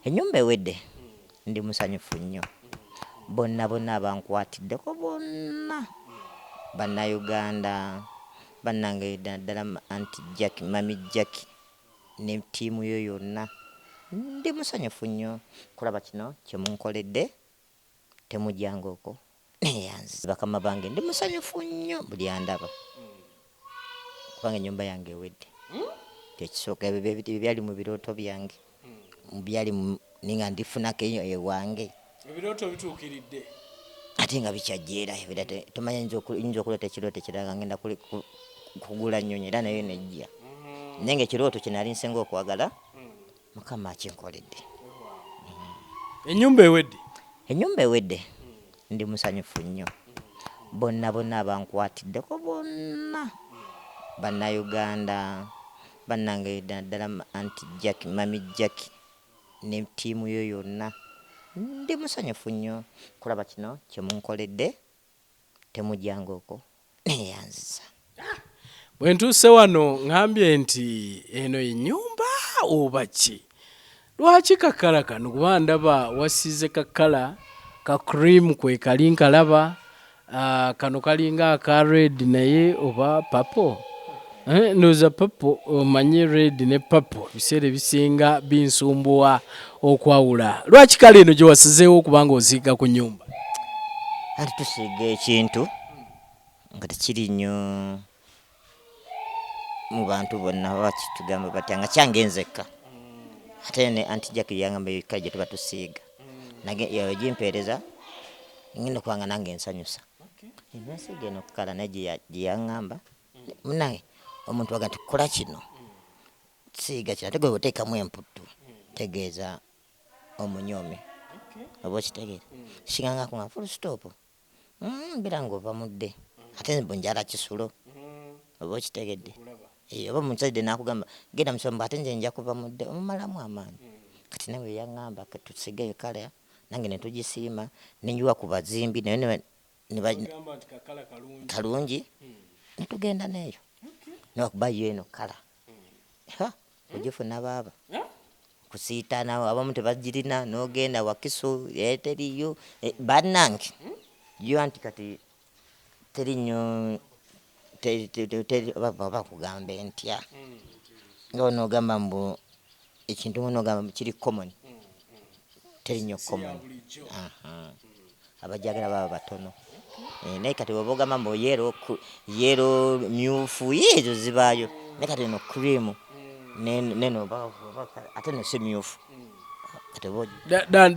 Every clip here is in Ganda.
Enyumba ewedde ndi musanyufu nnyo bonna abankwatiddeko bonna bannayuganda bannange ddala anti Jack mami Jack ne ttiimu yo yonna ndi musanyufu nnyo kulaba kino kyemunkoledde temujjanga okwo neyanziza bakama bange ndi musanyufu nnyo buli andaba kubanga ennyumba yange ewedde tekisooka ebyo byali mu birooto byange byali ninga ndifunako ewange ebirooto bituukiridde ate nga bikyajjeera tomanya yinza okuleeta ekirooto ekirala ngenda kugula nnyonyi era nayo nejja naye nga ekirooto kye nali nsinga okwagala mukama akinkoledde. Ennyumba ewedde ndi musanyufu nnyo bonna abankwatiddeko bonna bannayuganda bannange ddala anti Jack mami Jack ne ttiimu yo yonna ndi musanyufu nnyo kulaba kino kyemunkoledde temujjanga okwo neyanziza. Bwe ntuuse wano ngambye nti eno ennyumba oba ki? Lwaki kakala kano kuba ndaba wasiize kakala ka cream kwe kali nkalaba kano kalinga aka red naye oba purple ndoza purple omanyi red ne purple biseera bisinga binsumbuwa okwawula. Lwaki kale eno gye wasizeewo okubanga oziiga ku nnyumba? Anti tusiiga ekintu nga tekiri nnyo mu bantu bonna bakitugamba batya nga kyange nzekka ate ne anti Jack yangamba kale gye tuba tusiiga naye gimpeereza ngenda kubanga nange ensanyusa nasiiga eno kukala naye gye yaŋŋamba munaye omuntu waga nti kola kino siiga kino ate gwe oteekamu emputtu tegeeza omunyoomi oba okitegeera kigangako nga full stop mbira ng'ova mudde ate bunjala kisulo oba okitegedde oba omusajja n'akugamba genda musomba ate nze nja kuva mudde omumalamu amaanyi kati nawe yaŋŋamba tusigeyo kala nange ne tugisiima ne njiwa ku bazimbi naye kalungi ne tugenda neeyo nebakubayo eno kala ogifuna baaba kusiitaana abamu tebagirina n'ogenda wakiso teriyo bannange yo anti kati teri nnyo bakugamba entya nga onogamba mbu ekintu onogamba kiri common teri nnyo common abajagala baba batono naye kati oba ogamba mbu yero myufu ezo zibaayo naye kati eno cream neno ate no si myufu kati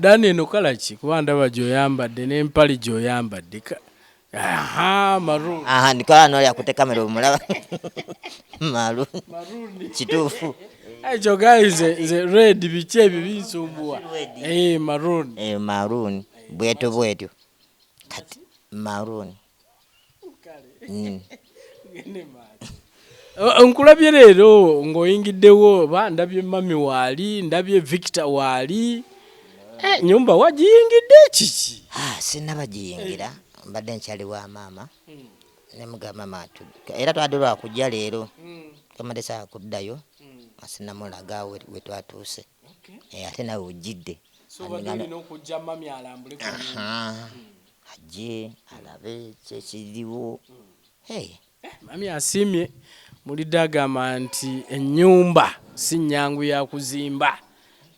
dani eno kala ki kuba ndaba gy'oyambadde n'empali gy'oyambadde maroon ndikola noli akute kamera omulaba maroon kituufu ekyo guys nze red biki ebyo binsumbuwa maroon bwetyo kati maroon nkulabye leero ng'oyingiddewo oba ndabye mami waali ndabye Victor waali nyumba wagiyingidde kiki? Sinaba giyingira mbadde nkyali wa maama nemugamba maama era twadde lwakujja leero kamadde saa kuddayo asinamulaga we twatuuse ate nawe ojjidde ajje alabe kyekiriwo. Mami asiimye mulidde agamba nti ennyumba si nnyangu ya kuzimba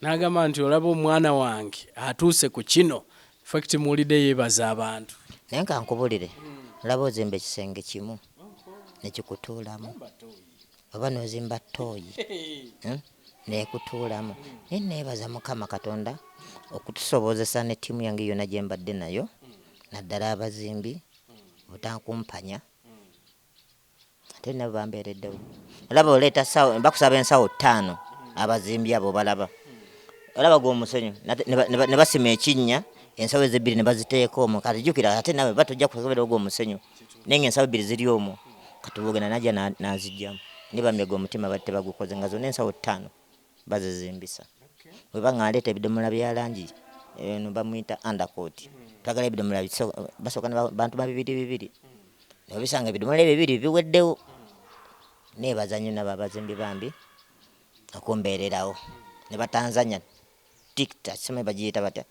n'agamba nti olaba omwana wange atuuse ku kino fakiti muwulidde yeebaza abantu naye nka nkubulire olaba ozimba ekisenge kimu nekikutuulamu oba n'ozimba ttooyi neekutuulamu naye neebaza mukama katonda okutusobozesa ne ttiimu yange yonna gye mbadde nayo naddala abazimbi butankumpanya ate nabo bambeereddewo olaba oleeta sawo bakusaba ensawo 5 abazimbi abo balaba olaba gw'omusenyu ne basima ekinnya ensawo ez'ebbiri ne baziteeka omwo kati jjukira ate nawe batojja kusobera ogw'omusenyu naye nga ensawo ebbiri ziri omwo kati bwogenda najja n'azijjamu nibamega omutima batte bagukoze nga zonna ensawo 5 bazizimbisa bwe banga aleeta ebidomola bya langi eno bamuyita undercoat twagala ebidomola basooka bantu babibiri obisanga ebidomola ebyo bibiri biweddewo neebaza nnyo nabo abazimbi bambi okumbeererawo ne batanzanya tikta sema bagiyita batya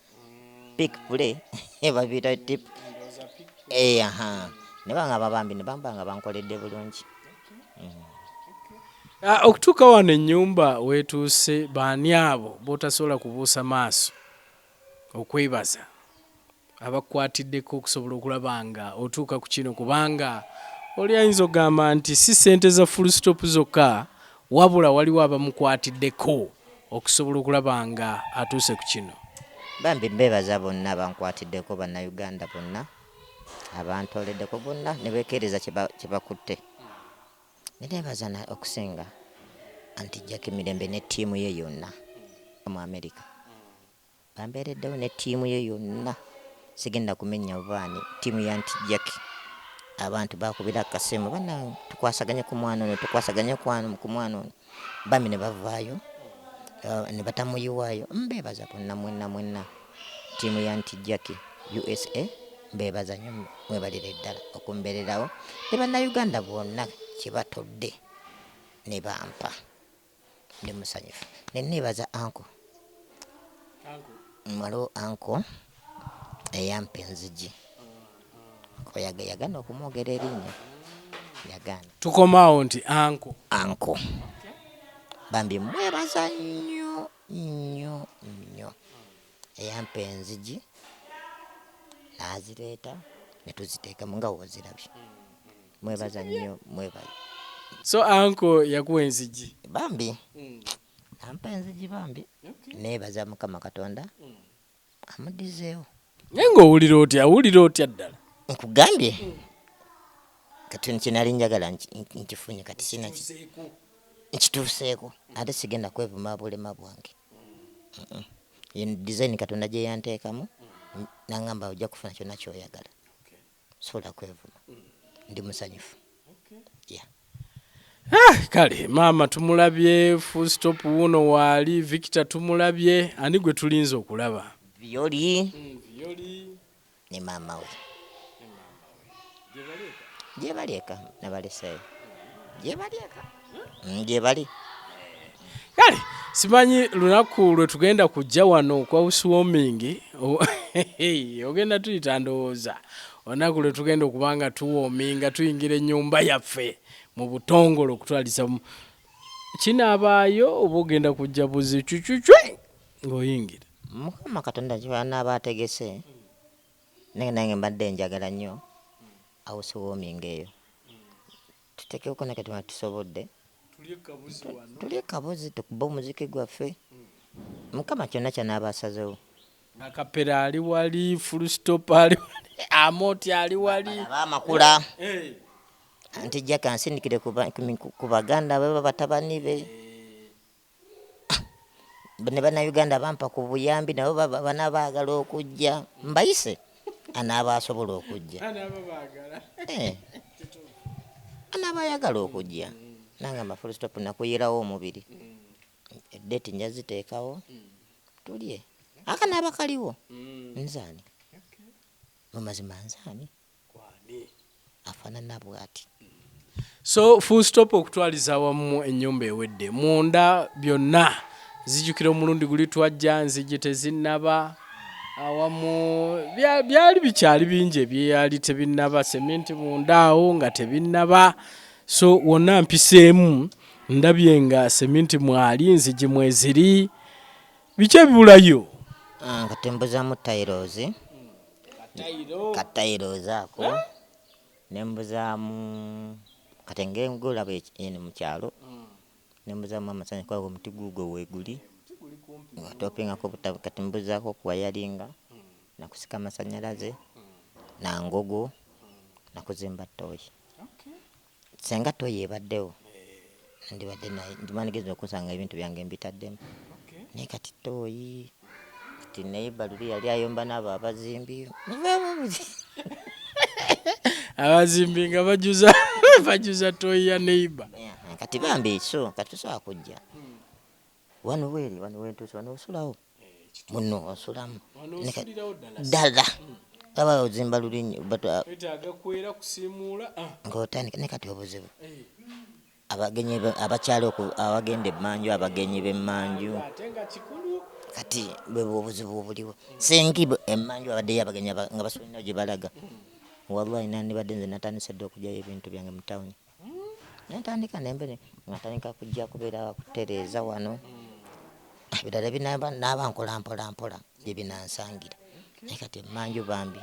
pick play babiyita tip aha ne banga babambi ne bambanga bankoledde bulungi. Okutuuka wano ennyumba weetuuse baani abo b'otasobola kubuusa maaso okwebaza abakwatiddeko okusobola okulaba nga otuuka ku kino, kubanga oli ayinza okugamba nti si ssente za full stop zokka wabula waliwo abamukwatiddeko okusobola okulaba nga atuuse ku kino? Bambi mbebaza bonna bankwatiddeko, bannayuganda bonna abantoleddeko bonna ne beekeereza kye bakutte. Nebaza okusinga anti Jack Mirembe ne ttiimu ye yonna mu America bambeereddewo ne ttiimu ye yonna, sigenda kumenya bubaani, ttiimu ya anti Jack. Abantu bakubira akasimu bana tukwasaganye ku mwana ono, tukwasaganye ku mwana ono, bambi ne bavaayo ne batamuyiwaayo. Mbebaza bonna mwenna ttiimu ya anti Jack USA, mbebaza nnyo, mwebalire ddala okumbeererawo ne bannayuganda bonna kibatodde ne bampa, ndi musanyufu. Ne nebaza anko mwalo anko eyampa enzigi yagana okumwogera erinnya yagana. Tukomaawo nti anko bambi mwebaza nnyo eyampa enzigi n'azireeta ne tuziteekamu nga wozirabye. Mwebaza nnyo, mwebaza. So anko yakuwa enzigi bambi ampa enzigi bambi. Nebaza Mukama Katonda amuddizeewo. naye ng'owulira otya ddala? Nkugambye kati kinali njagala nkifunye, kati sina nkituuseeko, ate sigenda kwevuma bulema bwange. Design Katonda gye yanteekamu nangamba ojja kufuna kyonna ky'oyagala, sobola kwevuma, ndi musanyufu. Kale maama tumulabye, full stop wuno waali, Victor tumulabye, ani gwe tulinze okulaba? Violi ne maama we gye bali eka nabaleseeyo gye bali. Kale simanyi lunaku lwe tugenda kujja wano kwa housewarming ogenda tuyita ndowooza olunaku lwe tugenda okubanga tuwoominga tuyingira ennyumba yaffe mu butongole okutwaliza kinaabaayo oba ogenda kujja buzi cucucwe ng'oyingira? Mukama Katonda kyanaaba ategese, nange mbadde njagala nnyo housewarming eyo tuteekeko ne kati tusobodde tulye kabuzi tukubbe omuziki gwaffe. Mukama kyonna kyanaaba asazewo. Nakapera ali wali, full stop ali wali, Amoti ali wali, amakula anti Jack ansindikire ku baganda be batabani be ne bannayuganda bampa ku buyambi, nabo banabaagala okujja, mbayise anaaba asobola okujja, anaaba ayagala okujja. Nangamba full stop nakuyirawo omubiri, edeeti nja ziteekawo tulye. Akanaaba kaliwo nzaani mu mazima, nzaani afaanana bw'ati. So full stop okutwaliza awamu ennyumba ewedde munda byonna zijjukira omulundi guli twajja nzigi tezinnaba awamu byali bikyali bingi ebyali tebinnaba, sementi munda awo nga tebinnaba. So wonna mpiseemu ndabye nga sementi mwali, nzigi mweziri, biki ebibulayo? Katembuzaamu tairozi katairozi ako nembuzaamu katenge ngula eno mu kyalo, nembuzaamu amasanyu kwago omuti guugwo weeguli topingako katembuzaako kuwayalinga nakusika amasanyalaze nangogo nakuzimba toyi. Senga toyi ebaddewo ndibadde naye ndimanigeza okusanga ebintu byange mbitaddemu naye kati toyi kati neiba luli yali ayomba n'abo abazimbi abazimbi nga bajuza toyi ya neiba. Kati bambi so kati tusobola kujja wano weri wano osulawo muno osulamu ddala aba ozimba lulinyi agakwera kusimuula ng'otandika ne kati obuzibu abagenyi abakyalo abagenda emmanju, abagenyi b'emmanju kati bwe bubuzibu obuliwo sengi emmanju abadde yabaganya nga basolina gye balaga wallahi nandibadde nze natandise dde okugyayo ebintu byange mu tawuni natandika nembere natandika kujja kubeera kutereeza wano ebirala binaba naba nkola mpola bye binansangira naye kati emmanju bambi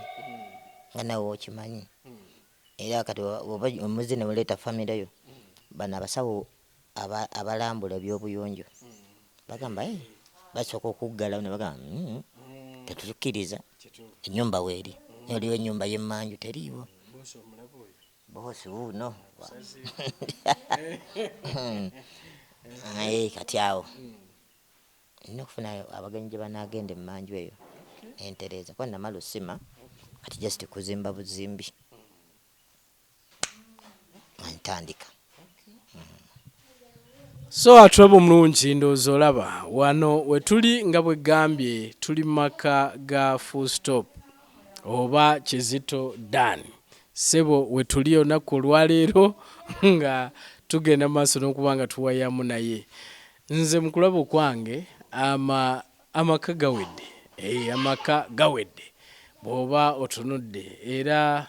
nga nawe okimanyi era kati omuzi ne waleeta famire yo bano abasawo abalambula ebyobuyonjo bagamba basooka okuggalawo ne bagamba tetukkiriza ennyumba weeri oliwo ennyumba y'emmanju teriiwo bosi wuuno kati awo nina okufuna abagenyi gye banagenda emmanju eyo entereeza kuba namala osima kati just kuzimba buzimbi ntandika. So atulaba omulungi ndowooza olaba wano wetuli nga bwe gambye tuli maka ga Full Stop oba Kizito Dan sebo wetuli olunaku olwaleero nga tugenda maaso n'okuba nga tuwayamu naye nze mu kulaba okwange amaka gawedde amaka gawedde bw'oba otunudde era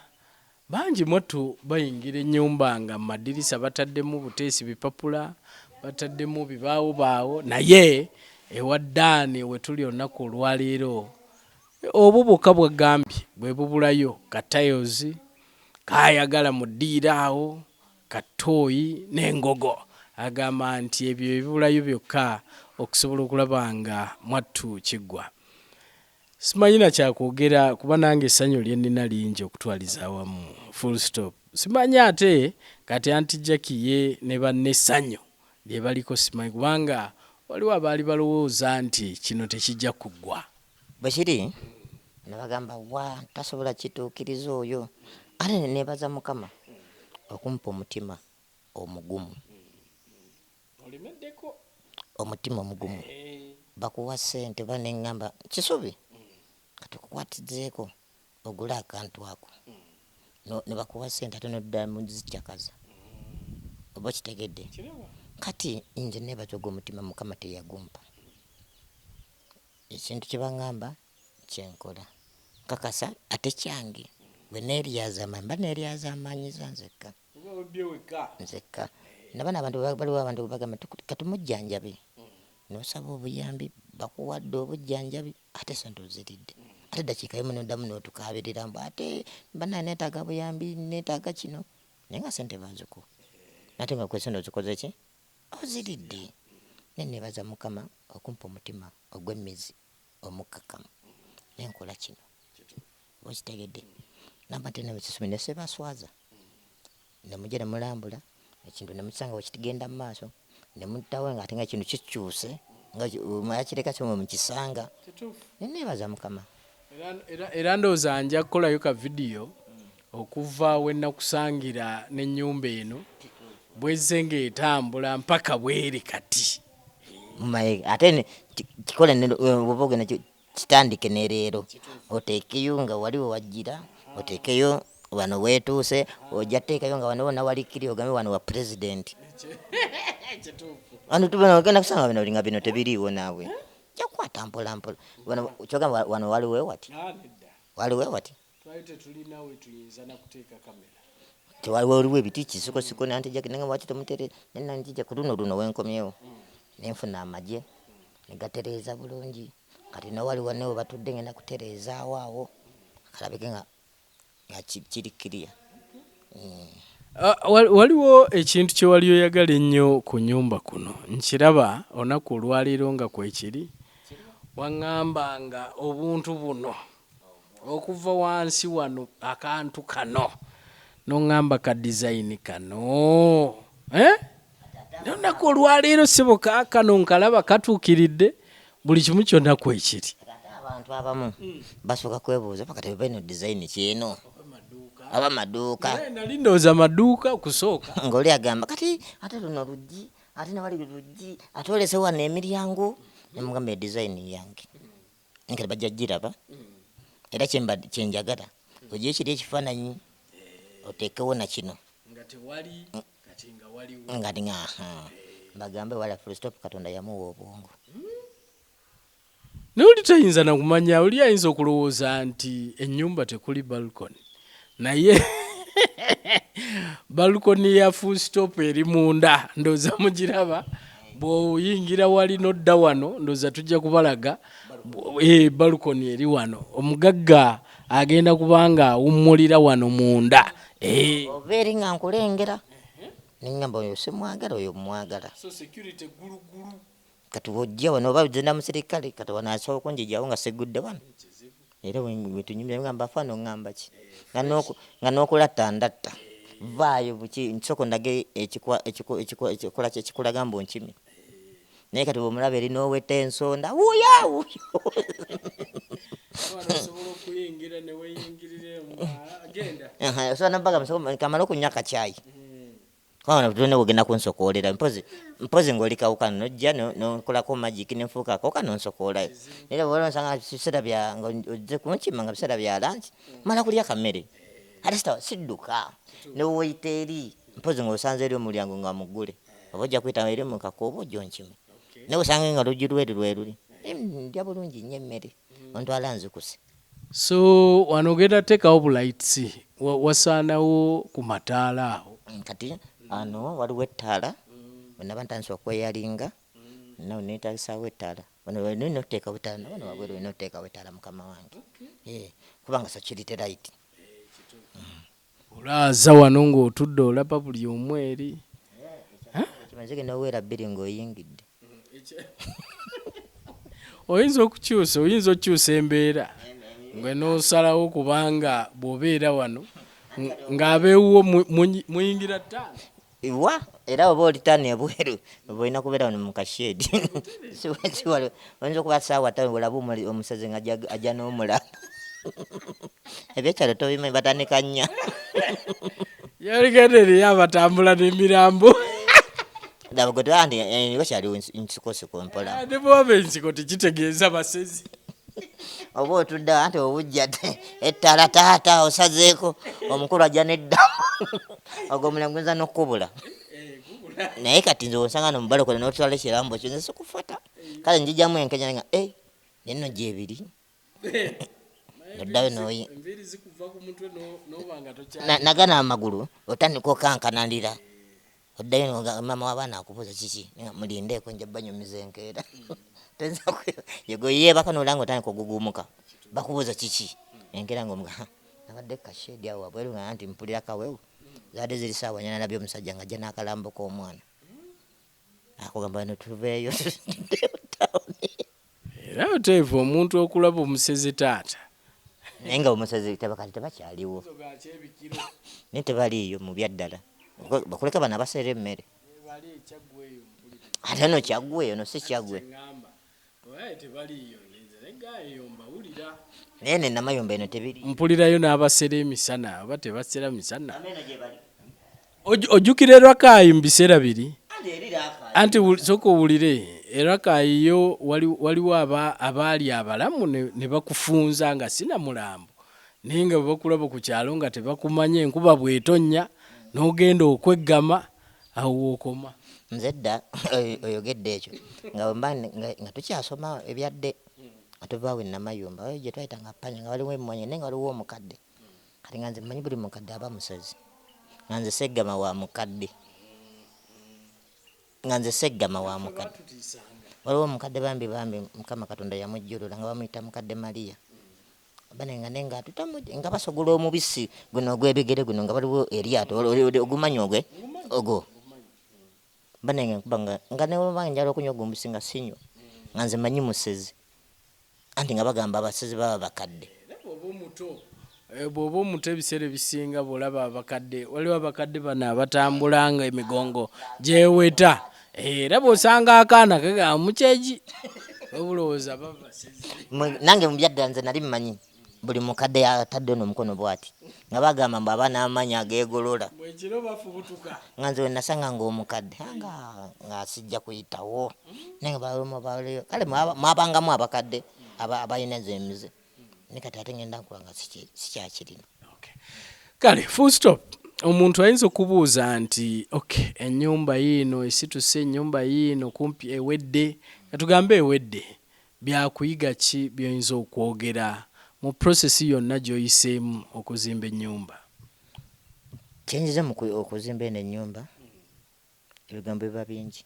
bangi mwattu bayingira ennyumba nga mu madirisa bataddemu buteesi bipapula bataddemu bibaawo naye ewa Ddaani wetuli olunaku olwaleero obwo bwokka bwagambye bwe bubulayo katayozi kayagala mu ddiiro awo katooyi n'engogo agamba nti ebyo ebibulayo byokka okusobola okulaba nga mwattu kiggwa. Simanyi na kyakwogera kuba nange essanyu lye nnina lingi okutwaliza awamu Full Stop. Simanyi ate kati anti Jackie ye ne banne essanyu lye baliko simanyi kubanga waliwo abaali balowooza nti kino tekijja kuggwa. Bwe kiri ne bagamba wa tasobola kituukiriza oyo ate ne neebaza Mukama okumpa omutima omugumu. Olimeddeko omutima omugumu bakuwa ssente oba ne ŋŋamba kisubi kati okukwatizeeko ogula akantu ako ne bakuwa ssente ate nodda mu zikyakaza oba kitegedde kati nze neebaza ogw'omutima Mukama teyagumpa. Ekintu kye baŋŋamba kyenkola kakasa ate kyange bwe neeryaza amaanyi mba neeryaza amaanyiza nzekka nabana abantu baliwo abantu bagamba katumujjanjabe nosaba obuyambi bakuwadde obujjanjabi ate sente oziridde ate dakiika emu noddamu n'otukabirira mbu ate bana neetaaga buyambi neetaaga kino naye nga sente bazikuwa ate nga kwesente ozikoze ki oziridde. Neneebaza Mukama okumpa omutima ogw'emmizi omukkakkamu nenkola kino okitegedde namba te nebekisumi nesebaswaza nemujja nemulambula ekintu nemusanga wekigenda mu maaso nemutawe nga ate nga ekintu kikyuse nga yakireka kimwe mukisanga. Neneebaza Mukama era ndowooza nja kukolayo ka vidiyo okuva we nakusangira n'ennyumba eno bwezze ng'etambula mpaka bweri kati ate kikole oba ogenda kitandike ne leero oteekeyo nga waliwo wajjira oteekeyo wano weetuuse ojja teekayo nga wano wonna walikiri ogambe wano wa pulezidenti wano tubona ogenda kusanga bino nga bino tebiriiwo naawe jakwata mpola mpola kyogamba wano waliwo wati waliwo wati tewaliwo oliwo ebiti kisikosiko nantijja nenga waki temutere nenantijja ku luno wenkomyewo nenfuna amagye negatereeza bulungi kati nowaliwo newe batudde ngenda kutereezaawo awo kalabike nga kiri kiriya. Waliwo ekintu kye wali oyagala ennyo ku nnyumba kuno nkiraba olunaku olwaleero nga kwekiri waŋŋamba nga obuntu buno okuva wansi wano akantu kano noŋŋamba ka design kano olunaku olwaleero sebo kaakano nkalaba katuukiridde buli kimu kyonna kwekiri. Abantu abamu basooka kwebuuza pakati bino design kyeno aba maduuka nali ndowooza maduuka okusooka ng'oli agamba kati ate luno luggi ate ne wali luggi ate olese wano emiryango nemugamba design yange nkati bajja giraba era kyenjagala ogiye kiri ekifaananyi oteekewo na kino ngati bagambe wala Full Stop Katonda yamuwa obwongo Noli tayinza na kumanya oli ayinza okulowooza nti ennyumba tekuli balcony naye balcony ya full stop eri munda ndoza mugiraba bw'oyingira wali nodda wano ndoza tujja kubalaga balcony eri wano omugagga agenda kubanga awummulira wano munda oba eri nga nkulengera nengamba oyo simwagala oyo mwagala so security gulugulu kati wojja wano oba zenda musirikale kati wano asobola okunjijawo nga segudde wano era wetunyumira ngamba fano ngamba ki nga n'okulatta ndatta vaayo nsoko ndage ekikola kyekikulaga mbu nkimi naye kati bwomulaba eri n'owetta ensonda wuya osobola nabaga kamala okunywa akacyayi tuna bwegenda kunsokoolera mpozi ng'oli kawukano nojja nokolako magiki nenfuuka akawuka nonsokoolayo era bw'ola nsanga biseera nga ozze kunkima nga biseera bya lanci mala kulya kamere ate sitawa sidduka newoyita eri mpozi ng'osanze eri omulyango nga muggule oba ojja kuyita eri mukakooba ojja onkima naye osange nga luggi lweruli ndya bulungi nnyo emmere ontwala nzikuse. So wano ogenda teekawo bulayitisi wasaanawo ku mataala awo kati ano waliwo ettaala bwenaba ntandisa okweyalinga nawe neetagisaawo ettaala wano noteekawo ettaala wano wabweru noteekawo ettaala mukama wange kubanga security right olaaza wano ng'otudde olaba buli omu eri kimazike noweera bbiri ng'oyingidde oyinza okukyusa embeera ngwe n'osalawo kubanga bw'obeera wano ng'abeewuwo muyingira ttaano iwa era oba oli ttaano ebweru oba olina kubeera wano mu kashedi oyinza okuba saawa ttaano olaba omusezi nga ajja n'omulamba ebyekyalo tobimanyi batandika nnya yaligende eriyo abatambula n'emirambo dabagotoandi bakyaliwo nsikosiko mpola ne bwaba ensiko tekitegeeza basezi oba otudde anti obujja ettaala taata osazeeko omukulu ajja neddamu ogwo omulimu guyinza n'okkubula naye kati nze osanga nomubalokole n'otwala ekirambo kyo nze sikufata kale njijjamu enkenya nga neno gyebiri noddayo nagana amagulu otandika okankanalira oddayo mama w'abaana akubuuza kiki mulindeeko nja banyumiza enkeera yegoyeebaka nolanga otandika okugugumuka bakubuuza kiki enkeera ngaomuga nabadde kashedi awo wabweru nga nti mpulira kawewo zaadde ziri saawa nyana nabyo omusajja nga ajja n'akalambo k'omwana akugamba notuveeyo era oteefu omuntu okulaba omusezi taata naye nga omusezi kati tebakyaliwo naye tebaliiyo mu byaddala bakuleka bana baseera emmere ate no kyaggweyo no si kyaggwe naye nenamayumba eno tebiri mpulirayo n'abaseera emisana oba tebaseera misana ojjukira erwakaayi mu biseera biri anti soka owulire erwakaayi yo waliwo abaali abalamu ne bakufunza nga sina mulambo naye nga bwebakulaba ku kyalo nga tebakumanya enkuba bwetonnya n'ogenda okweggama awo wookoma. Nze dda oyogedde ekyo nga tukyasoma ebyadde nga tuvaawo enamayumba oyo gye twayita nga panya nga waliwo emmwanyi naye nga waliwo omukadde kati nga nze mmanyi buli mukadde aba musezi nga nze seggama wa mukadde waliwo omukadde bambi Mukama Katonda yamujjulula nga bamuyita mukadde Mariya banenga nenga nga basogola omubisi guno ogw'ebigere guno nga waliwo eryato ogumanyi ogwo banenga kubanga nga nebanga njala okunywa ogw'omubisi nga sinywa nga nze manyi musezi anti nga bagamba abasezi baba bakadde bw'oba omuto ebiseera ebisinga bw'olaba abakadde waliwo abakadde bano abatambulanga emigongo gyeweta era bw'osanga akaana kagamba mukyegi obulowooza baba basezi nange mu byaddala nze nali mmanyi buli mukadde yatadde n'omukono bw'ati nga bagamba mbu abaana amanyi ageegolola bwekiro bafubutuka nga nze wenasanga ng'omukadde nga sijja kuyitawo naye nga baliyo kale mwabangamu abakadde abalina zemize naye kati ate ngenda nkula nga sikyakirina. Kale full stop omuntu ayinza okubuuza nti ennyumba yiino esituse ennyumba yiino kumpi ewedde katugambe ewedde byakuyiga ki by'oyinza okwogera mu process yonna gy'oyiseemu okuzimba ennyumba? Kyenyiza mu okuzimba eno ennyumba, ebigambo biba bingi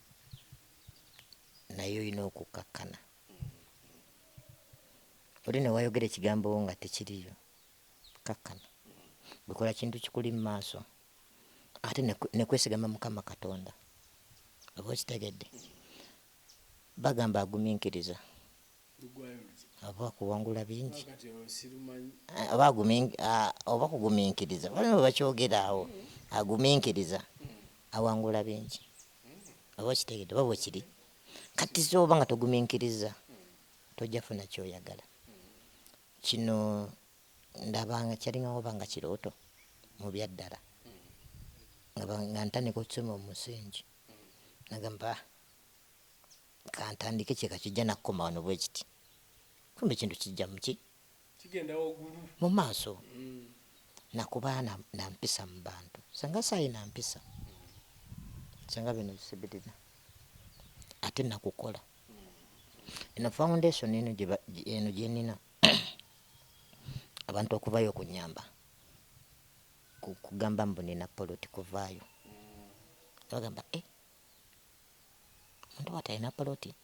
naye olina okukkakkana. Oli ne wayogera ekigambo nga tekiriyo, kakkana. Bikola kintu kikuli mu maaso ate ne kwesigama Mukama Katonda. Oba okitegedde? Bagamba agumiikiriza oba kuwangula bingi oba kugumiikiriza, bano bakyogera awo, agumiikiriza awangula bingi. Oba okitegedde? Oba bwekiri kati zoba nga togumiikiriza tojja funa kyoyagala. Kino ndabanga kyalingawo banga kirooto mu byaddala nga ntandika okusoma omusingi, nagamba kantandike kyeka kijja nakukoma wano bwe kiti, kumbe kintu kijja muki kigenda waggulu mu maaso. Nakuba nampisa mu bantu sanga saayi nampisa sanga bino bisibirira ate nakukola eno foundation eno gyenina abantu okuvayo okunyamba kugamba mbu nina poloti kuvaayo. Bagamba omuntu watalina poloti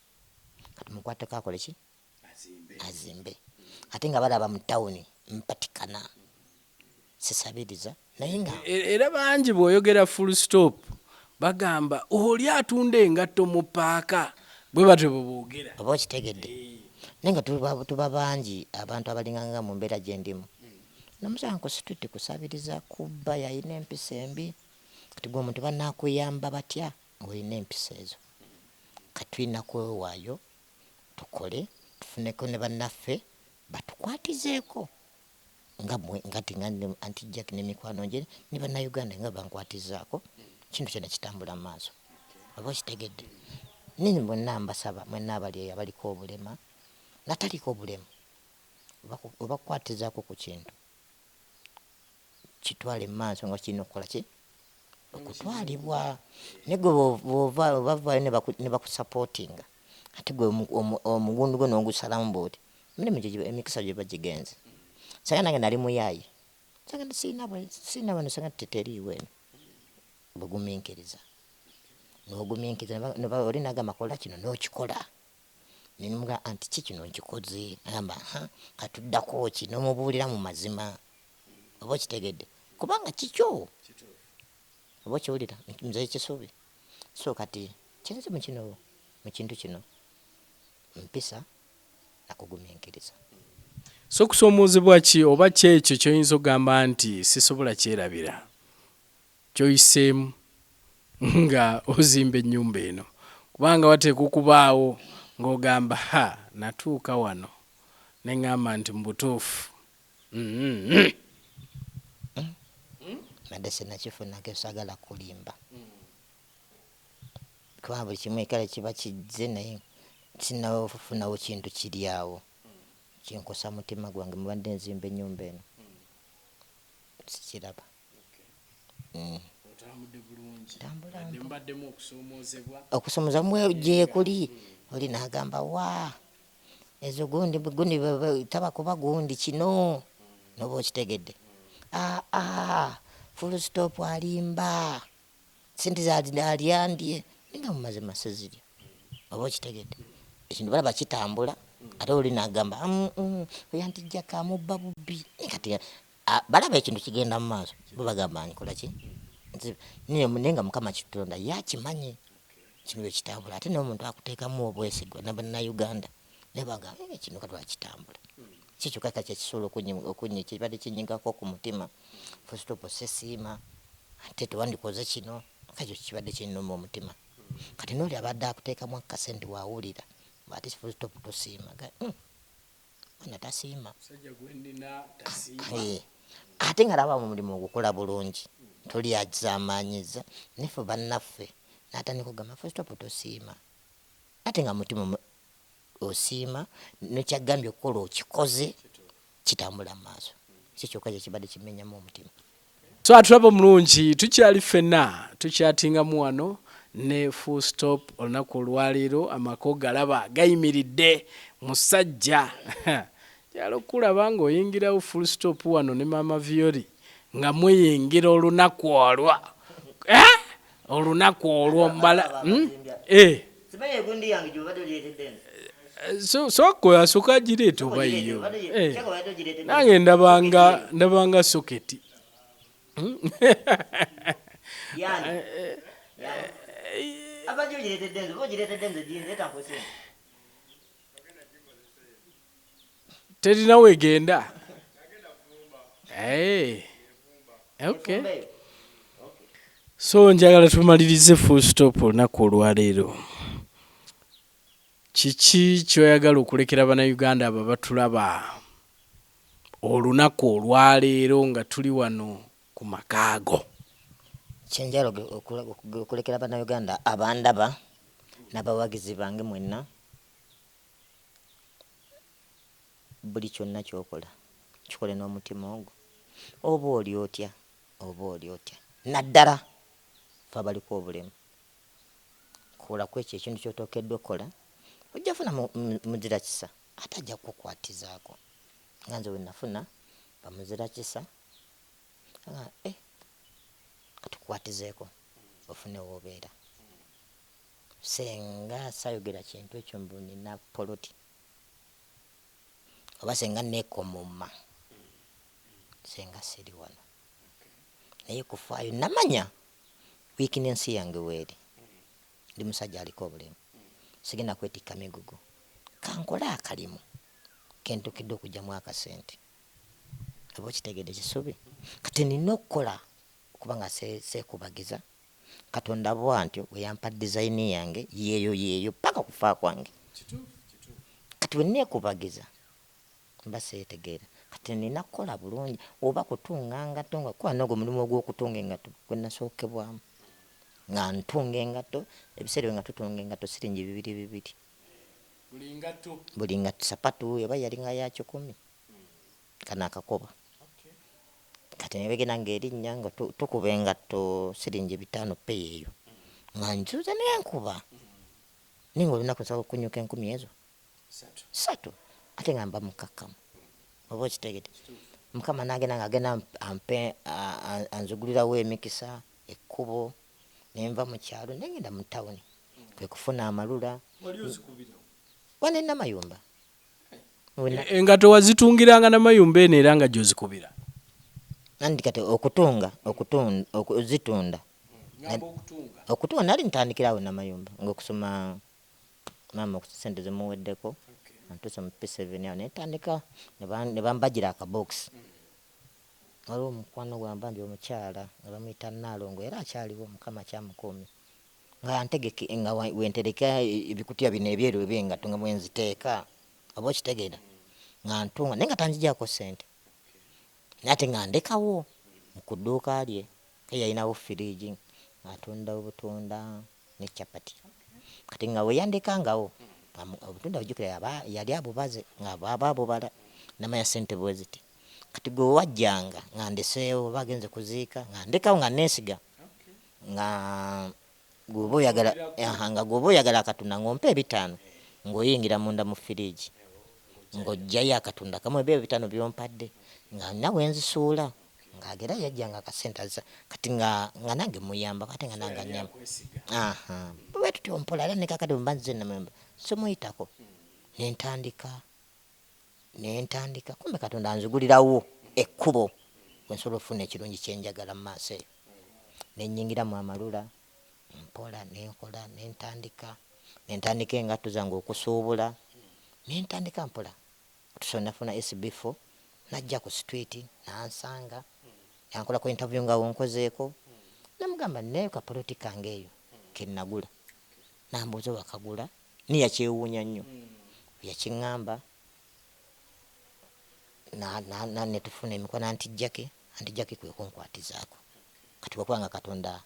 kati mukwateko akole ki? Azimbe. Ate nga balaba mu tawuni mpatikana sisabiriza naye nga era bangi bw'oyogera full stop bagamba oli atunda engatto mu paaka bwe batyo bwe boogera. oba okitegedde? Naye nga tuba bangi abantu abalinganga mu mbeera gye ndimu. Namusanga ku situti kusabiriza kubba yalina empisa embi. Kati gwe omuntu banaakuyamba batya ng'olina empisa ezo? Kati tulina kwewaayo tukole tufuneko ne bannaffe batukwatizeeko nga anti Jack ne mikwano gye ne bannayuganda nga bankwatizaako kintu kyonna kitambula mu maaso. Oba okitegedde? Nini bonna mbasaba mwenna abali abaliko obulema nataliko obulema oba kukwatizaako ku kintu kitwale mu maaso nga kirina okukola ki? Okutwalibwa. Ne gwe bavaayo ne bakusapootinga ate gwe omugundu gwe n'ogusalamu bwoti emikisa gye bagigenze. Sanga nange nali muyaayi sanga sirina bano sanga teteriiwo eno bugumiikiriza n'ogumiikiriza oli nagamba kola kino n'okikola nemuga anti ki kino nkikoze agamba katuddako ki n'omubuulira mu mazima. Oba okitegedde? Kubanga kikyo oba okiwulira nze kisuubi. So kati kinze mu kintu kino mpisa nakugumiikiriza. So kusoomoozebwa ki oba kyekyo ky'oyinza okugamba nti sisobola kyerabira ky'oyiseemu nga ozimba ennyumba eno, kubanga wateeka okubaawo ng'ogamba natuuka wano ne ŋŋamba nti mu butuufu nadde sinnakifunako sagala kulimba kubanga buli kimu ekale kiba kizze naye sinnafunawo kintu kiri awo kinkosa mutima gwange mubadde nzimba ennyumba eno sikiraba. Okusoomoozebwa mwe gye kuli oli n'agamba wa ezo gundi taba kuba gundi kino n'oba okitegedde? Full stop alimba sente zalyandye ninga mumazima sizirya. Oba okitegedde? Ekintu balaba kitambula ate oli n'agamba oyo anti Jack amubba bubbi. Kati balaba ekintu kigenda mu maaso bo bagamba nkola ki? Naye nga Mukama Katonda yakimanyi kino bwe kitambula ate n'omuntu akuteekamu obwesigwa n'Abannayuganda naye bagamba kino katwala kitambula. Kikyo kaka kyekisobola okunyi kibadde kinyigako ku mutima. Full stop sesiima ate tewandikoze kino kakyo kibadde kinnuma omutima. Kati n'oli abadde akuteekamu akasente waawulira ate full stop tosiima mwana tasiima ate nga laba mu mulimu ogukola bulungi toli azaamaanyiza nefe bannaffe n'atandika okugamba full stop tosiima ate nga mutima osiima nekyagambye okukola okikoze kitambula mu maaso. Kikyokka kibadde kimenyamu omutima. So atulaba omulungi tukyali ffenna tukyatingamu wano ne full stop olunaku olwaleero amako galaba gayimiridde musajja kyalo kulaba ng'oyingirawo full stop wano ne mama Violi nga mweyingira olunaku olwo olunaku olwo mbala simanyi gundi yange gyobadde ogireetedde soko yasooka agireeta oba yo nange ndabanga soketi abadde ogireetedde nze oba ogireetedde nze ginzeeta nkosente terina weegenda okay. So njagala tumalirize full stop olunaku olwaleero. Kiki kyoyagala okulekera bannayuganda abo batulaba olunaku olwaleero nga tuli wano ku makaago? Kyenjala okulekera bannayuganda abandaba n'abawagizi bange mwenna, buli kyonna kyokola kikole n'omutima ogwo, oba oli otya naddala fe abaliko obulemu. Kola ku ekyo ekintu kyotokeddwa okukola, ojja funa muzira kisa ate ajja kukwatizaako. Nga nze we nafuna bamuzira kisa katukwatizeeko ofune woobeera. Senga sayogera kintu ekyo mbu nina poloti oba senga neekomoma, senga siri wano naye kufaayo namanya wiikinensi yange weeri. Ndi musajja aliko obulemu, sigenda kwetikka migugu, kankola akalimu kentukidde okugyamu akasente. Oba okitegedde kisubi kati nina okukola kubanga seekubagiza. Katonda bwantyo we yampa dizayini yange yeeyo paka kufa kwange. Kati we neekubagiza mba seetegeera kati nina kukola bulungi, oba kutunga ngatto nga kuba n'ogwo mulimu ogw'okutunga engatto gwe nasookebwamu nga ntunga engatto. Ebiseera nga tutunga engatto siringi 2 buli ngatto, sapatu eba yalinga ya 10 kana akakoba. Kati nebegenda ng'erinnya nga tukuba engatto siringi 5 peyi eyo nga nzuze nenkuba ninga olunaku nsobola okunyuka 10 ezo 3 ate nga mba mukakkamu. Oba okitegedde Mukama n'agenda ng'agenda anzigulirawo emikisa ekkubo nenva mu kyalo negenda mu tawuni kwe kufuna amalula. Wane Namayumba engato wazitungiranga Namayumba eno era nga gyozikubira nandi kati okuzitunda okutunga nali ntandikirawo Namayumba ng'okusoma mama okusente zemuweddeko antuuse mu P7 awo netandika ne bambagira akabox. Waliwo omukwano gwamba ndi omukyala nga bamuyita Naalongo era akyaliwo, Mukama kyamukuumye, nga ntegeke nga wentereka ebikutya bino ebyeru ebyengatto nga mwenziteeka. Oba okitegeera nga ntunga naye nga tanjigyako sente ate nga ndekawo ku dduuka lye yalinawo firiji atunda obutunda ne capati. Kati nga we yandekangawo obutunda bujjukira yali abubaze nga bwaba abubala namanya sente bweziti. Kati gwe wajjanga nga ndeseewo bagenze kuziika nga ndekawo nga neesiga nga gwoba oyagala akatunda ng'ompa 5 ng'oyingira munda mu firiji ng'oggyayo akatunda kamu ebyo 5 byompadde nga nawe nzisuula ng'agera yajjanga akasente azza. Kati nga nange muyamba ate nga nange anyamba bwe tutyo mpola era nekakati mba nzize Namayumba simuyitako nentandika kumbe Katonda anzigulirawo ekkubo wensobola okufuna ekirungi kyenjagala mu maaso eyo. Nennyingiramu amalula mpola nenkola nentandika engatto zange okusuubula nentandika mpola otusobola nafuna SB4 najja ku street nansanga yankolako interview nga wonkozeeko namugamba naye kapoloti kange eyo kenagula nambuuza wakagula niyakyewuunya nnyo yakiŋŋamba netufuna emikono antijjake kwe kunkwatizaako. Kati bwekubanga Katonda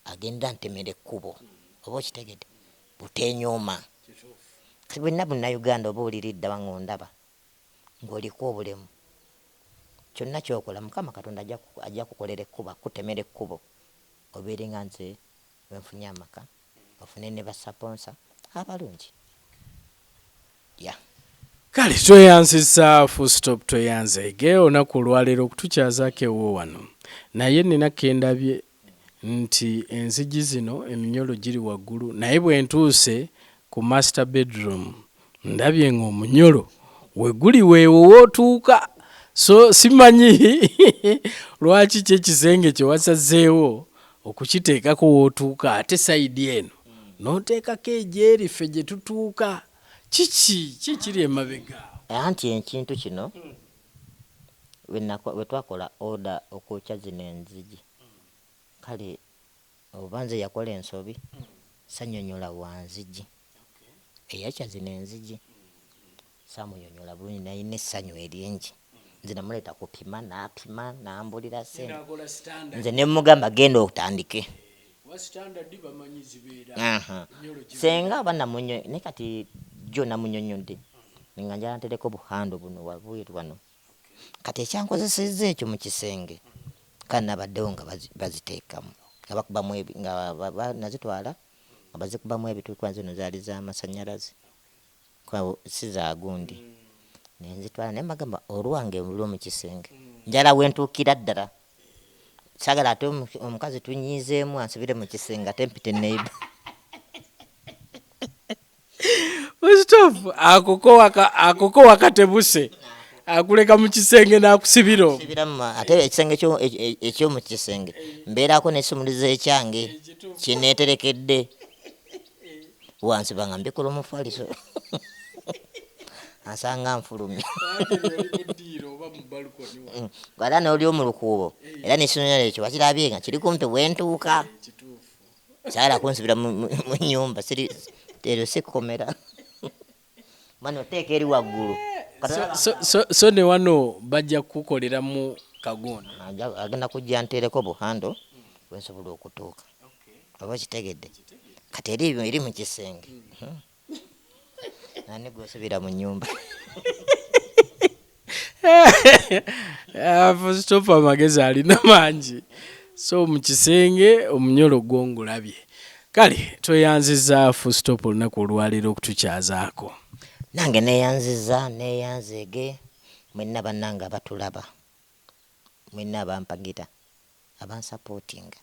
agenda ntemera ekkubo oba okitegedde butenyooma. Kati bwenna Bunnayuganda oba oliridda bang'ondaba ng'oliko obulemu kyonna kyokola Mukama Katonda ajja kukolera ekkubo akutemera ekkubo obeere nga nze wenfunye amaka ofune ne basaponsa abalungi ya kale tweyanzisa full stop tweyanzege olunaku olwaleero okutukyazaako ewo wano naye nina kendabye nti enzigi zino eminyolo giri waggulu naye bwe ntuuse ku master bedroom ndabye ng'omunyolo weguli weewo wootuuka so simanyi lwaki kyekisenge kye wasazeewo okukiteekako wootuuka ate sayidi eno n'oteekako egyeri ffe gye tutuuka kikiri emabega anti ekintu kino we twakola order okwokya zino enzigi kale obanze yakola ensobi sanyonyola wanzigi eyakya zino enzigi samunyonyola bulungi naye n'essanyu eryingi nze namuleeta kupima n'apima n'ambulira sente nze ne mugamba genda otandike senga aba namunyo ne kati jo namunyonyodde nga njala ntereko buhando buno wabweru wano kati ekyankozesezza ekyo mu kisenge kandi nabaddewo nga baziteekamu nga bakubamu nga nazitwala nga bazikubamu ebituuka zino zaali z'amasanyalaze si za gundi nenzitwala naye mbagamba olwange olw'omu kisenge njala wentuukira ddala sagala ate omukazi tunyiizeemu ansibire mu kisenge ate mpite neiba stop akoko wakatebuse akuleka mu kisenge n'akusibira ate ekisenge ekyomu kisenge mbeerako n'essumulizo ekyange kineeterekedde wansi banga mbikola omufaliso asanga nfulumye era n'oli omu lukuubo era n'essomero ekyo bakirabye nga kiri kumpi wentuuka kyagala kunsibira mu nnyumba eryo sikomera mwana oteeka eri waggulu so ne wano bajja kukolera mu kagondo agenda kujja nteereko buhando wensobola okutuuka oba kitegedde kati eri mu kisenge nani gwesubira mu nnyumba full stop amagezi alina mangi so mu kisenge omunyolo gwongulabye kale tweyanziza full stop olunaku olwaleero okutukyazaako nange neyanzege mwenna bannange abatulaba mwenna abampagira abansupportinga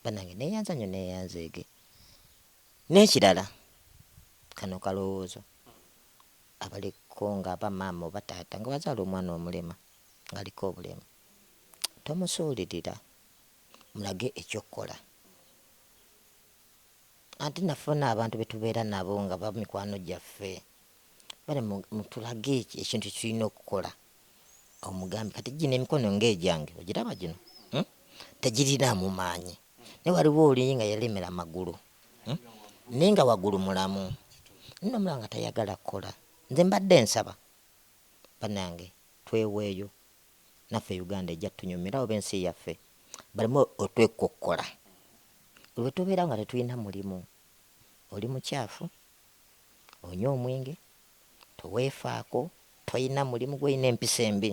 bannange neyanza nnyo neyanzege n'ekirala kano kalowoozo abaliko nga abamaama oba taata nga bazaala omwana omulema ng'aliko obulema tomusuulirira mulage ekyokukola ate nafuna abantu betubeera nabo nga bamikwano gyaffe bale mutulage ekintu kirina okukola omugambi kati gino emikono ng'egyange ogiraba gino tegirinamu maanyi ne waliwo oli nga yalemera amagulu naye nga waggulu mulamu nno mulanga tayagala kukola nze mbadde nsaba bannange tweweeyo naffe Uganda ejja tunyumira oba ensi yaffe balimu otwekokkola lwe tubeera nga tetulina mulimu oli mukyafu onywa omwenge toweefaako toyina mulimu gwolina empisa embi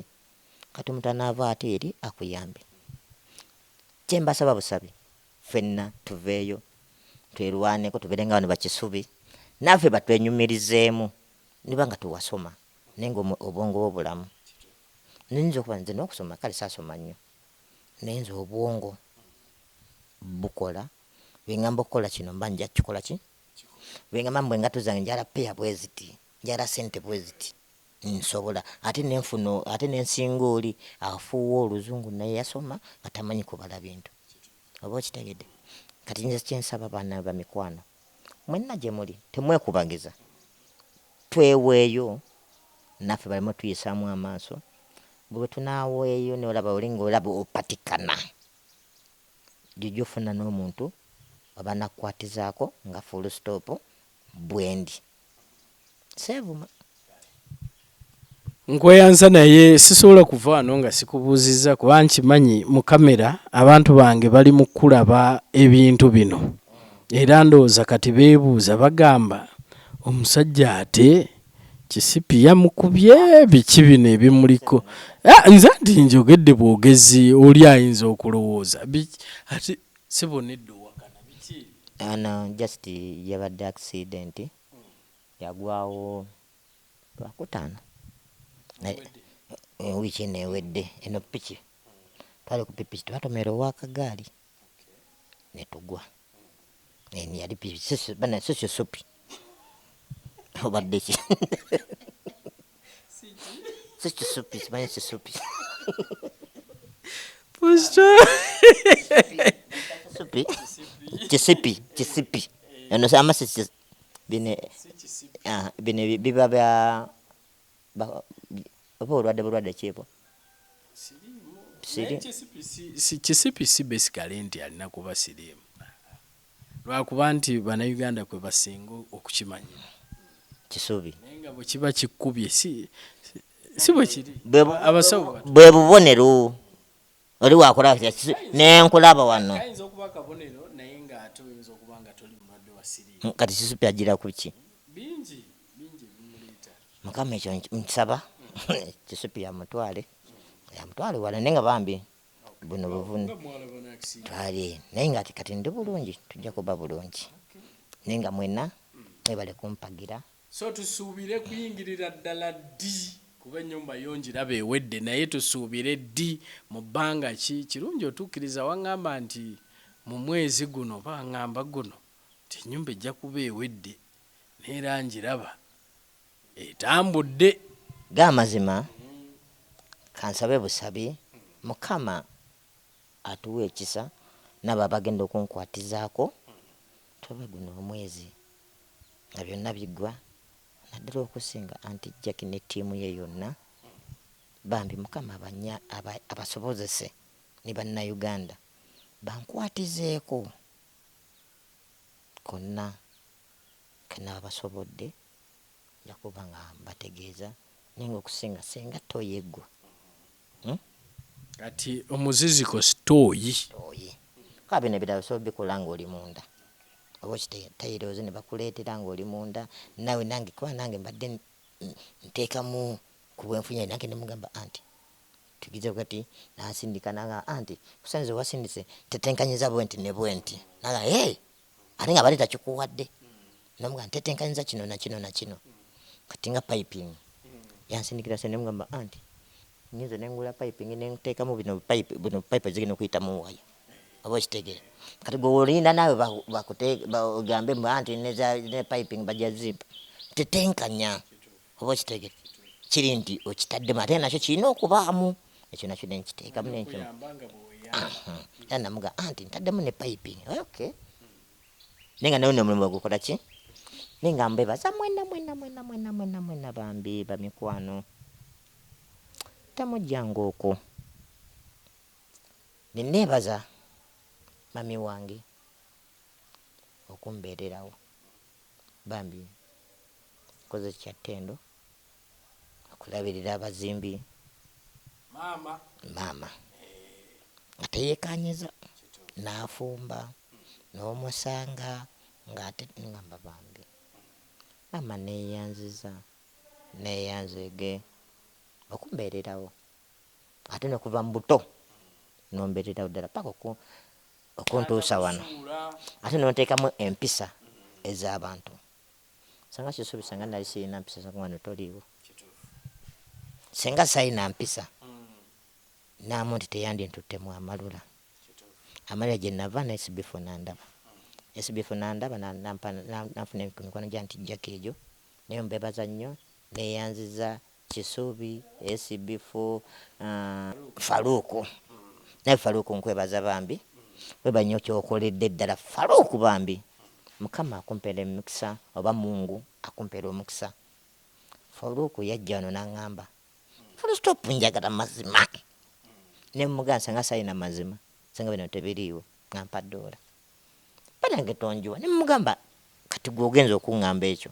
kati omuntu anaava ate eri akuyambe kyembasaba busabi ffenna tuveeyo twerwaneko tubeere nga bano bakisubi naffe batwenyumirizeemu niba nga tuwasoma naye nga obwongo bw'obulamu niyinza okuba nze n'okusoma kale saasoma nnyo naye nze obwongo bukola bwengamba okukola kino mba nja kikola ki bwengamba mbwe engato zange njala peya bwe ziti njala sente bwe ziti nsobola ate nenfuno ate nensinga oli afuuwa oluzungu naye yasoma nga tamanyi kubala bintu oba okitegedde kati nze kyensaba baana bamikwano mwenna gye muli temwekubagiza tweweeyo naffe balimu tuyisaamu amaaso bwe tunaaweeyo n'olaba olinga olaba opatikana jujja ofuna n'omuntu abanakukwatizaako nga full stop bwendi seevuma nkweyanza naye sisobola kuva wano nga sikubuuziza kuba nkimanyi mu kamera abantu bange bali mu kulaba ebintu bino era ndowooza kati beebuuza bagamba omusajja ate kisipi yamukubye biki bino ebimuliko nze nti njogedde bwogezi oli ayinza okulowooza ate sibonedde owakana biki Ano just yabadde accident yagwawo lwakutaano wiiki eno ewedde eno piki twali ku piki twatomera ow'akagaali ne tugwa yali piki bana sisyo supi obadde ki sisyo supi simanyi kisupi supi kisipi eno amasi bine biba bya oba bulwadde kibo kisipi si basically nti alina kuba siriimu lwakuba nti bannayuganda kwe basinga okukimanyira kisubi naye nga bwe kiba kikkubye si bwe kiri abasawo bwe bubonero oli wakola nenkulaba wano ayinza okuba akabonero naye ng'ate oyinza okuba nga toli mulwadde wa siriimu kati kisupi agira ku ki bingi bimuleeta mukama ekyo nsaba kisupi yamutwale wala naye nga bambi buno buvune twali naye nga kati ndi bulungi tujja kuba bulungi naye nga mwena mwebale kumpagira so tusuubire kuyingirira ddala ddi kuba ennyumba yo ngiraba ewedde naye tusuubire ddi mu bbanga ki kirungi otuukiriza waŋŋamba nti mu mwezi guno baŋŋamba guno nti ennyumba ejja kuba ewedde neera ngiraba etambudde g'amazima kansabe busabi mukama atuwa ekisa nabo abagenda okunkwatizaako tobe guno omwezi nga byonna biggwa naddala okusinga anti Jackie ne ttiimu ye yonna bambi mukama abasobozese ne bannayuganda bankwatizeeko konna kenaba basobodde jakuba nga mbategeeza naye nga okusinga singa toyeggwa kati omuziziko sitooyi kaa bino ebirala osobola bikola ng'oli munda oba kitayiroozi ne bakuleetera ng'oli munda nawe nange kuba nange mbadde nteekamu ku bwenfunye nange ne mugamba anti tugize kati nasindika nanga anti kusanze wasindise tetenkanyiza bwenti ne bwenti naga ate nga bali takikuwadde namugamba tetenkanyiza kino na kino na kino kati nga piping yansindikira se ne mugamba anti nyinza nengula piping nenteekamu bino pipe zigenda okuyitamu waya oba kitegere kati gwe olinda nawe bagambe anti ne piping bajazimba tetenkanya oba kitegere kiri nti okitaddemu ate nakyo kirina okubaamu ekyo nakyo nenkiteekamu nenkimu era namuga anti ntaddemu ne piping okay nenga nawe nomulimu gukola ki nenga mbebaza mwena bambi bamikwano tamujjanga okwo neneebaza mami wange okumbeererawo bambi koze kyattendo okulabirira abazimbi maama nga teyeekanyiza n'afumba n'omusanga ng'ate ngamba bambi maama neeyanzege okumbeererawo ate nokuva mu buto nombeererawo ddala paka okuntuusa wano ate nonteekamu empisa ez'abantu sanga kisubi sanga nali sirina mpisa sanga wano toliiwo senga sayina mpisa naamu nti teyandintuttemu amalula gye nava nesbifu nandaba nanfuna emikono gya nti Jackie egyo naye mbebaza nnyo neyanziza kisubi esibifu faluuku naye faluuku nkwebaza bambi weba nnyo kyokoledde ddala faluuku bambi mukama akumpeera emikisa oba mungu akumpeera omukisa faluuku yajja wano naŋŋamba FULLSTOP njagala mazima ne muga nsanga sayina mazima sanga bino tebiriiwo ŋampa ddoola banange tonjuwa ne mugamba kati gwogenza okuŋŋamba ekyo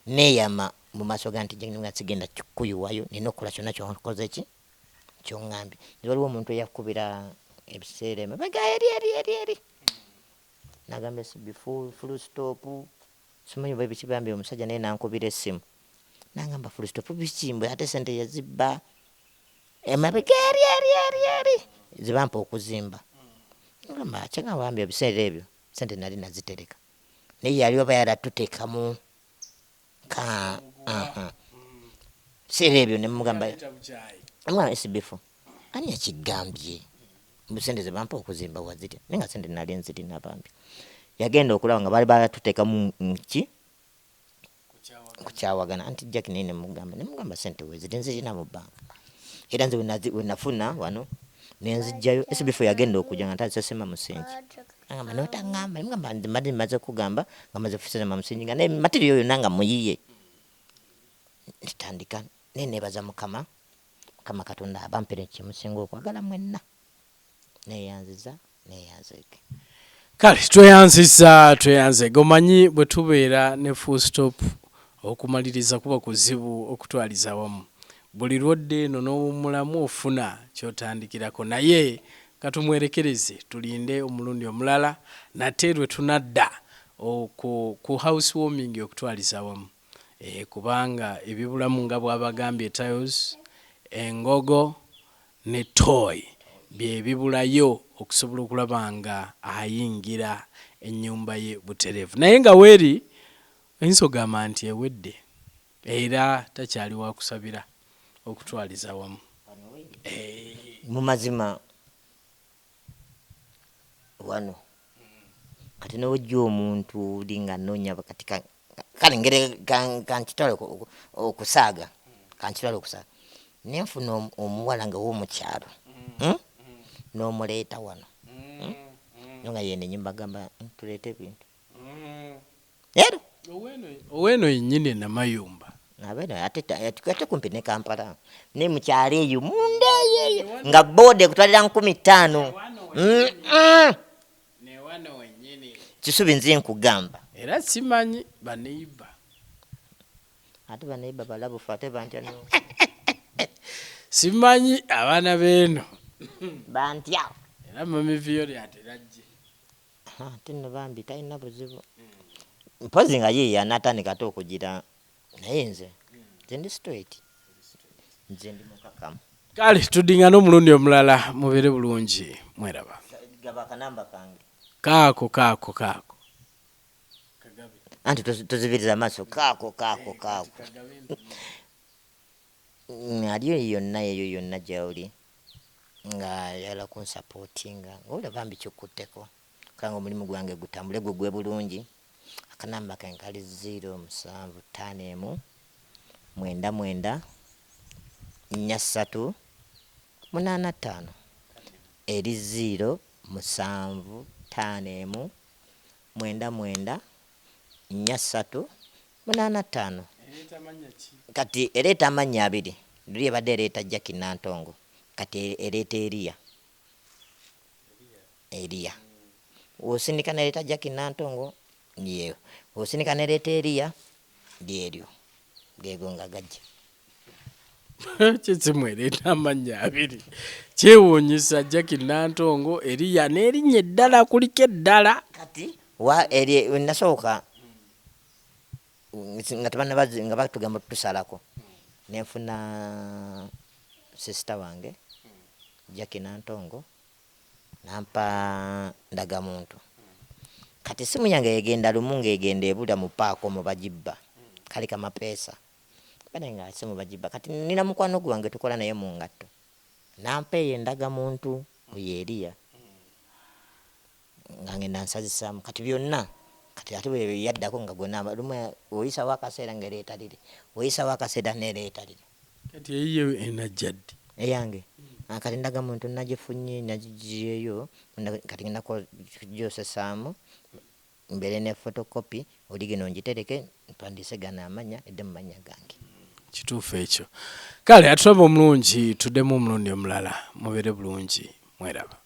neeyama mu maaso ga nti nga sigenda kikuyiwayo nina okukola kyonna kyokoze ki kyoŋŋambye waliwo omuntu eyakubira ebiseera emabega eri nagambye FULLSTOP simanyi oba biki bambi omusajja naye nankubira essimu nangamba FULLSTOP biki mbwe ate sente yazibba emabega eri zibampa okuzimba ngamba kyagamba bambi ebiseera ebyo sente nali nazitereka naye yali oba yaratutekamu seera ebyo ne mugamba SB4 ani yakigambye sente ze bampa okuzimba wazirya naye nga sente nali nzirina bambi yagenda okulaba nga bali baratutekamu ki kukyawagana anti Jack naye ne mugamba sente weziri nzirina mu banka era nze wenafuna wano nenzijjayo SB4 yagenda okujja nga ntazisema musingi angamba notangamba mugamba mbadde maze kugamba nga maze kusema musingi nga ne material yo nanga muyiye ntandika ne nebaza mukama Katonda abampere kimusinga okwagala mwenna neyanziza neyanzeke kale tweyanze gomanyi bwe tubeera ne full stop okumaliriza kuba kuzibu okutwaliza wamu buli lwodde eno n'omulamu ofuna kyotandikirako naye katumwerekereze tulinde omulundi omulala nate lwe tunadda ku house warming okutwaliza wamu kubanga ebibulamu nga bwabagambye tiles engogo ne toy bye bibulayo okusobola okulaba nga ayingira ennyumba ye buterevu naye nga weeri ensogama nti ewedde era takyali wa kusabira okutwaliza wamu mu mazima wano kati n'ojja omuntu linga nonya kati kale ngere kankitwale okusaaga nenfuna omuwala nga w'omukyalo n'omuleeta wano nga yene nyumba gamba tuleete ebintu ero oweno yennyini namayumba ate kumpi ne Kampala ne mukyalo eyo munda eyo nga bode kutwalira 15 kisubi nze nkugamba era simanyi baneiba ate baneiba balabufu ate bantya simanyi abaana beno bantya era mami Violi aterajje ate no bambi talina buzibu mpozi nga ye yanatandika ate okugira naye nze ndi straight nze ndi mukakamu kale tudingana omulundi omulala mubeere bulungi mweraba gaba kanamba kange kaako anti tozibiriza amaaso kaako aliyo yonna eyo yonna gyawuli nga yala kunsupportinga olaba mbi kikutteko kanga omulimu gwange gutambule gwe bulungi akanamba kange kali 0751 99 43 85 eri 0751 99 43 85 kati ereeta amannya abiri luli ebadde ereeta Jack Nantongo kati ereeta Eliya osindika nereeta Jack Nantongo ndiyo osindika nereeta Eliya lyeryo gego nga gajja kyekimwereeta amannya abiri kyewuunyisa Jack Nantongo Eliya n'erinnya eddala kuliko eddala kati nasooka nga batugamba tusalako nenfuna sister wange Jack Nantongo nampa ndagamuntu kati simu yange yegenda lumu ng'egenda ebula mu paako mu bagibba kali kamapeesa bane nga simu bagibba kati nina mukwano gwange tukola naye mu ngatto nampa eyo endagamuntu oyo Eliya nga ngenda nsazisaamu kati byonna kati ate bwe yaddako nga gonna lumu oyisa wakaseera ng'ereeta liri oyisa wakaseera n'ereeta liri kati eyiyo enajjadde eyange kati ndagamuntu nagifunye nagigiyeyo kati ngenda kugyosesaamu mbere ne photocopy oligeno ngitereke mpandise gana amanya edde mu manya gange kituufu ekyo kale atulaba omulungi tuddemu omulundi omulala mubeere bulungi mweraba